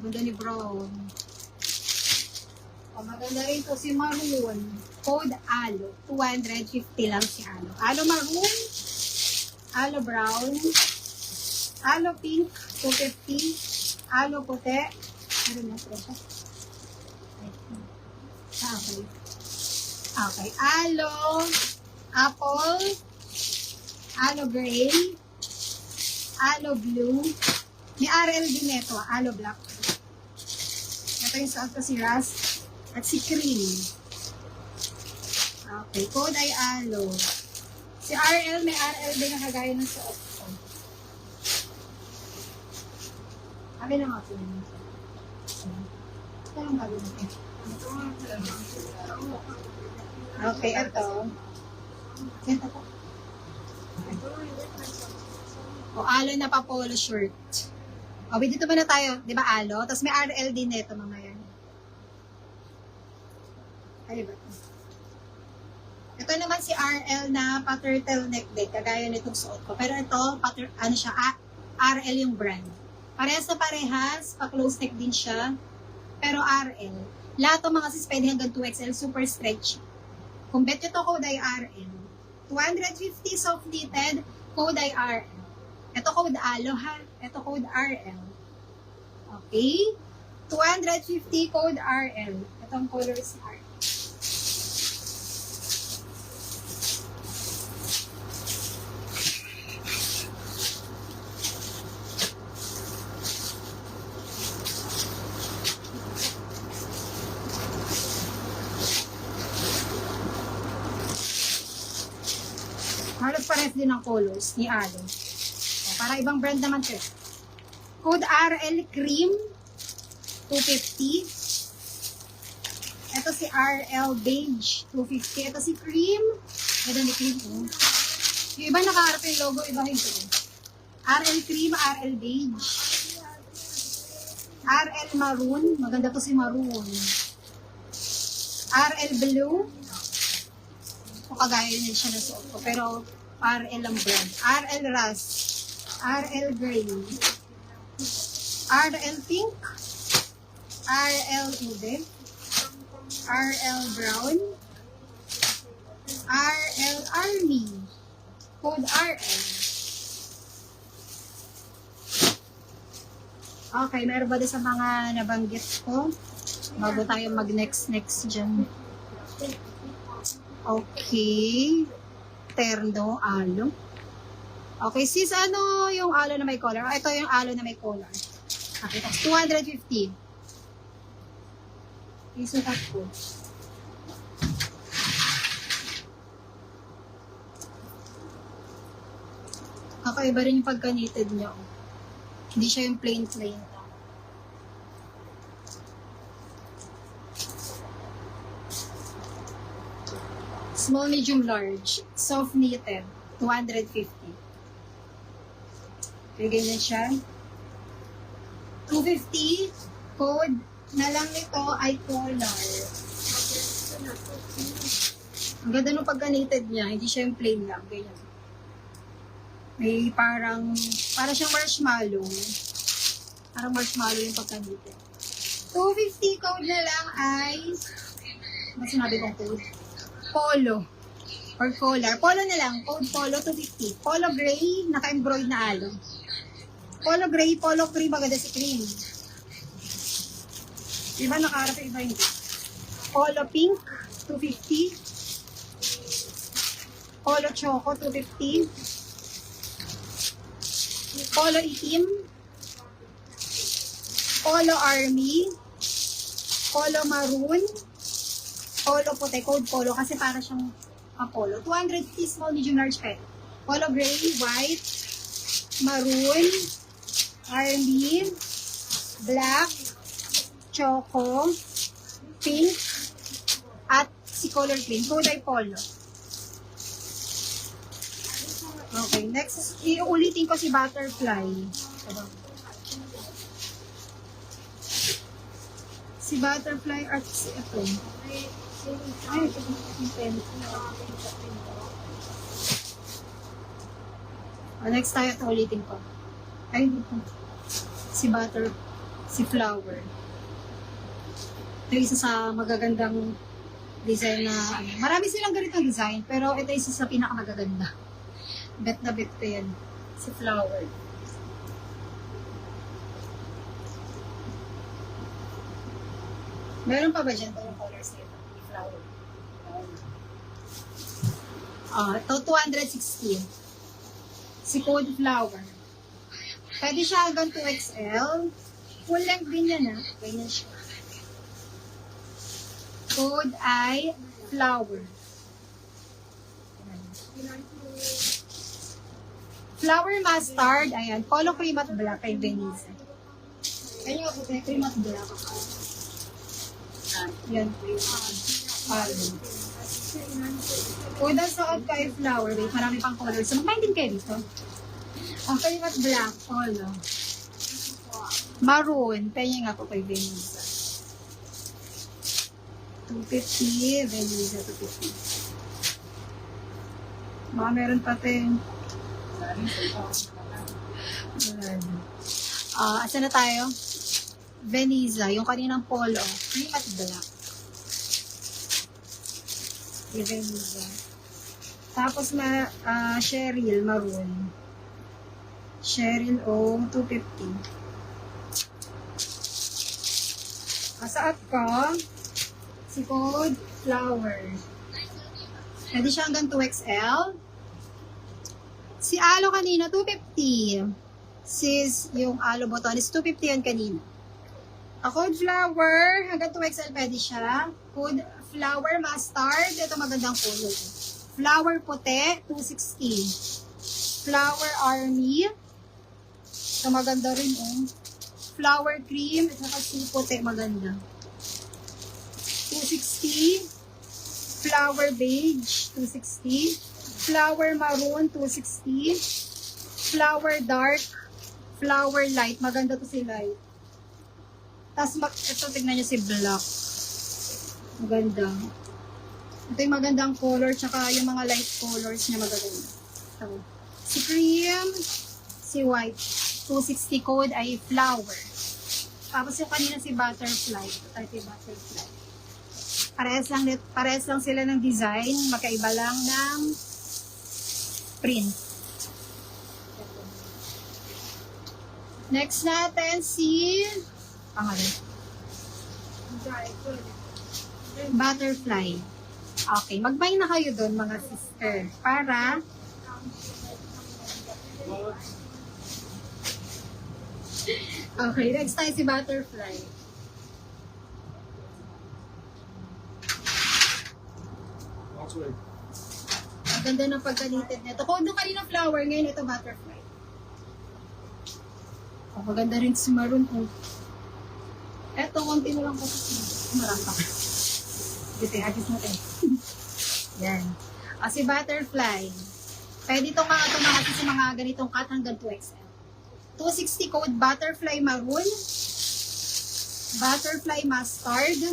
Ganda ni Brown. O, maganda rin to si Maroon. Code Alo. 250 lang si Alo. Alo Maroon. Alo Brown. Alo Pink. 250. Alo Puti. Ano na po siya? Okay. Okay. Alo Apple. Alo Gray. Alo Blue. May RL din ito. Alo Black. Ito yung suot ko si Ras. At si Cream. Okay. Code ay Alo. Si RL, may RL din na kagaya ng suot ko. Sabi na nga po yun. Ito yung gagawin natin. Okay, ito. Ito po. O, Alo na pa polo shirt. O, dito ba na tayo? Di ba Alo? Tapos may RL din nito mamaya. Ay, ba? Ito naman si RL na pa-turtleneck din, kagaya nitong suot ko. Pero ito, ano siya, RL yung brand. Parehas na parehas, pa-close neck din siya. Pero RL. Lahat ng mga sis pwede hanggang 2XL, super stretchy. Kung bet nyo to, code ay RL. 250 soft knitted, code ay RL. Ito code Alo ha, ito code RL. Okay? 250 code RL. Itong color is RL. Halos pares din ang colors ni Alo. O, para ibang brand naman ito. Code RL Cream 250. Ito si RL Beige 250. Ito si Cream. Ito ni Cream. Oh. Yung iba nakaharap yung logo, iba hindi. RL Cream, RL Beige. RL Maroon. Maganda to si Maroon. RL Blue. O kagaya din siya na suot ko. Pero RL ang brand. RL Rust. RL Gray. RL Pink. RL Ude. RL Brown. RL Army. Code RL. Okay, meron ba din sa mga nabanggit ko? Bago tayo mag-next dyan. Okay. Terno, Alo. Okay, sis, ano yung Alo na may color? Ito yung Alo na may color. Okay, 250. Isukat ko. Kakaiba rin yung pagka-knitted niya. Hindi siya yung plain. Small, medium, large. Soft knitted. 250. Okay, ganyan siya. 250. Code na lang nito ay color. Ang ganda nung pagka-knitted niya. Hindi siya yung plain lang. Ganyan. May para siyang marshmallow. Parang marshmallow yung pagka-knitted. 250 code na lang ay ano sinabi kong code? Polo. Or color. Polo na lang. Code Polo 250. Polo gray, naka-embroid na Alo. Polo gray, polo cream, maganda si cream. Diba nakaharap yung iba hindi? Polo pink, 250. Polo choco, 250. Polo itim. Polo army. Polo maroon. Polo puti, code polo kasi para siyang polo. 250 small, medium, large pet. Polo gray, white, maroon, army, black, choco, pink, at si color green. Code ay polo. Okay, next, iulitin ko si butterfly. Si butterfly at si ito. Ay, ito yung pen. Next tayo ito ulitin ko. Ay, dito. Si Si Flower. Ito isa sa magagandang design na, ano, marami silang ganitong design, pero ito isa sa pinakamagaganda. Bet na bet ko yan. Si Flower. Meron pa ba dyan yung colors nito? Si Flower. Ito 216. Si Code Flower. Pwede siya hanggang 2XL. Full length din yan, ha? Ganyan siya. Code ay Flower. Flower Mustard. Ayan. Polo cream at black kay Venice. Kanya ako tayo cream at black. Yan. Code ang suot kay Flower. Wait, marami pang colors. So, magpain din kayo dito. Ang cream at black. Polo. Maroon. Kanya nga po kay Venice. 250, Venice 250. Baka meron pa din. Asa na tayo? Veniza, yung kaninang polo. Cream at black. Yung Veniza. Tapos na Cheryl, maroon. Cheryl o 250. Kasaat ko, si Code Flower. Pwede siya hanggang 2XL. Si Alo kanina, 250. Sis, yung Alo Botones, 250 yan kanina. A Code Flower, hanggang 2XL pwede siya. Code Flower Mustard, ito magandang color. Flower Puti, 260. Flower Army, ito maganda rin, oh. Flower Cream, at saka si puti, maganda. 260. Flower Beige, 260. Flower Maroon, 260. Flower Dark. Flower Light. Maganda to si Light. Tapos, ito, tignan nyo si Black. Maganda. Ito yung magandang color, tsaka yung mga light colors niya magaganda. So, si Cream, si White. 260 code ay Flower. Tapos yung kanina si Butterfly. Ito si Butterfly. Parehas lang sila ng design, magkaiba lang ng print. Next natin si pangalan. Butterfly. Okay, mag-buy na kayo doon mga sister para okay, next tayo si Butterfly. Ang ganda ng pagkalited nito. Kung doon kanina flower, ngayon ito butterfly. Oh, maganda rin si maroon. Oh. Eto, konti na lang po. Marapa. Dito, agis natin. Yan. Si butterfly. Pwede itong mga ganitong cut hanggang 2XL. 260 code butterfly maroon. Butterfly mustard.